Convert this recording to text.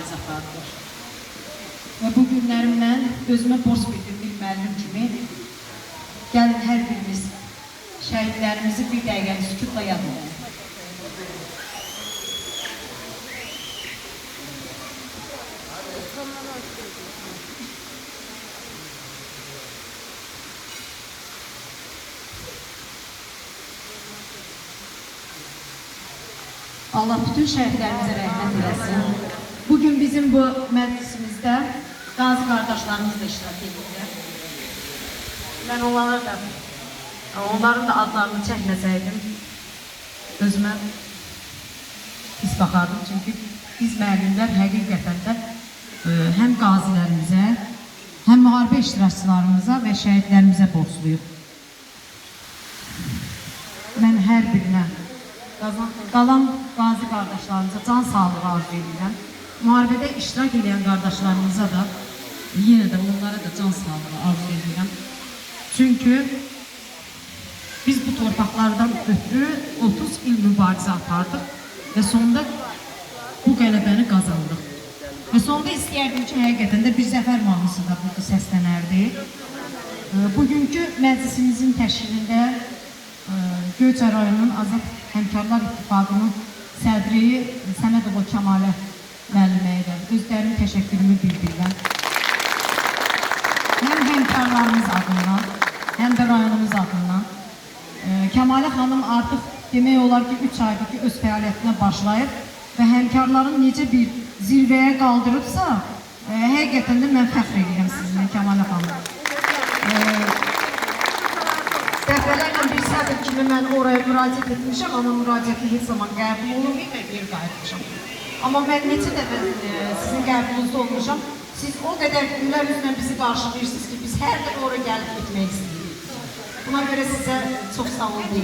mübarizə apardılar. Və bu günlərimdən özümə borc bildim bir müəllim kimi. Gəlin hər birimiz şəhidlərimizi bir dəqiqəli sükutla yad edək. Allah bütün şəhidlərimizə rəhmət eləsin. Bugün bizim bu məclisimizdə qazi qardaşlarımız da iştirak edirlər. Mən onların da adlarını çəkməsəydim, özümə pis baxardım. Çünki biz müəllimlər həqiqətən də həm qazilərimizə, həm müharibə iştirakçılarımıza və şəhidlərimizə borcluyuq. Mən hər birinə qalan qazi qardaşlarımıza can sağlığı arzu edirəm. Müharibədə iştirak edən qardaşlarımıza da yenə də onlara da can sağlığı arzu edirəm. Çünki biz bu torpaqlardan ötürü 30 il mübarizə apardıq və sonunda bu qələbəni qazandıq. Və sonunda istəyərdim ki, həqiqətən də bir zəfər mahnısı da burada səslənərdi. Bugünkü məclisimizin təşkilində Göyçay rayonunun Azad Həmkarlar İttifaqının sədri Səmədova Kəmalə müəlliməyə də özlərinin təşəkkürümü bildirirəm. Həm həmkarlarımız adından, həm də rayonumuz adından. Kəmalə xanım artıq demək olar ki, 3 aydır ki, öz fəaliyyətinə başlayıb və həmkarların necə bir zirvəyə qaldırıbsa, həqiqətən də mən fəxr edirəm sizinlə, Kəmalə xanım. Dəfələrlə bir sədr kimi mən oraya müraciət etmişəm, amma müraciəti heç zaman qəbul olunmayıb və geri qayıtmışam. Amma mən neçə dəfə sizin qəbulunuzda olmuşam, siz o qədər günlər üzrə bizi qarşılayırsınız ki, biz hər dəfə oraya gəlib getmək istəyirik. Buna görə sizə çox sağ olun deyim.